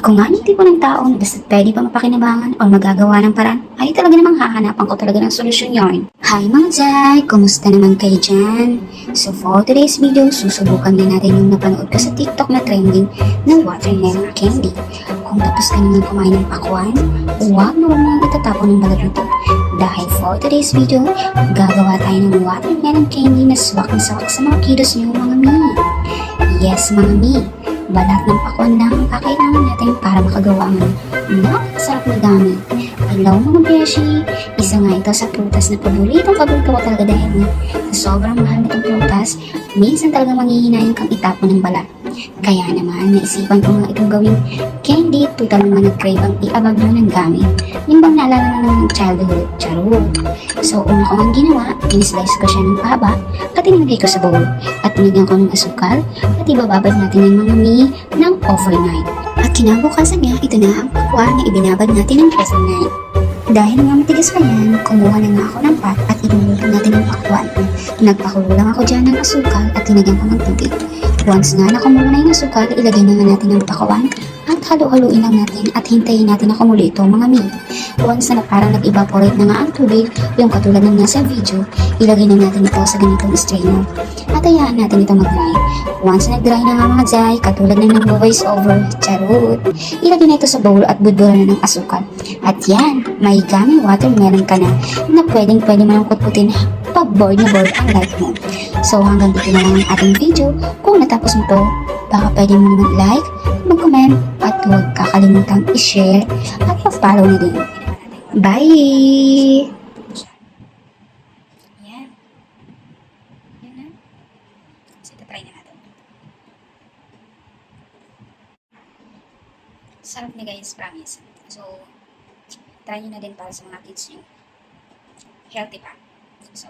Ako nga yung tipo ng tao na basta pwede pa mapakinabangan o magagawa ng paraan, ay talaga namang hahanapan ko talaga ng solusyon yarn. Hi mga Jai! Kumusta naman kayo dyan? So for today's video, susubukan na natin yung napanood ko sa TikTok na trending na watermelon candy. Kung tapos ka naman kumain ng pakwan, huwag na huwag mong itatapon ng balat nito. Dahil for today's video, gagawa tayo ng watermelon candy na swak sa mga kilos niyo mga mi. Yes mga mi! Balat ng pakwan lang ang kakailangan natin para makagawa ng napakasarap na gamit. Hello mga beshi! Isa nga ito sa prutas na paborito ko talaga dahil sa sobrang mahal nitong prutas, minsan talaga manghihinayang kang itapon ng balat. Kaya naman, naisipan ko nga itong gawing candy, total naman nag-crave ang iabag mo ng gamit. Yung bang naalala na naman ng childhood, charot. So, una ko ang ginawa, in-slice ko siya ng paba, at inilagay ko sa bowl, at tinigyan ko ng asukal, at ibababad natin ng mga mi ng overnight. At kinabukasan niya, ito na ang pakwan na ibinabad natin ng overnight. Dahil nga matigas pa yan, kumuha na nga ako ng pot at inuluto natin ng pakwan. Nagpakulo lang ako dyan ng asukal at tinigyan ko ng tubig. Once nga nakumulo na yung asukal, ilagay na nga natin ang pakwan at halu-haluin lang natin at hintayin natin na kumulo ito mga mi. Once na parang nag-evaporate na nga ang tubig, yung katulad ng nasa video, ilagay na natin ito sa ganitong strainer. At hayaan natin ito mag-dry. Once na nag-dry na nga mga jay, katulad ng nag-voice over, charot, ilagay na ito sa bowl at budburan na ng asukal. At yan, may gaming watermelon ka na pwede mo nang kutkutin pag bored na bored ang life mo. So hanggang dito na lang ang ating video. Kung natapos mo to, baka pwede mo naman like, mag-comment, at huwag kakalimutang i-share at pa-follow na din. Bye! Yan. Yan na. So ito try na natin. Sarap ni guys, promise. So, try nyo na din para sa mga kids nyo. Healthy pa. So,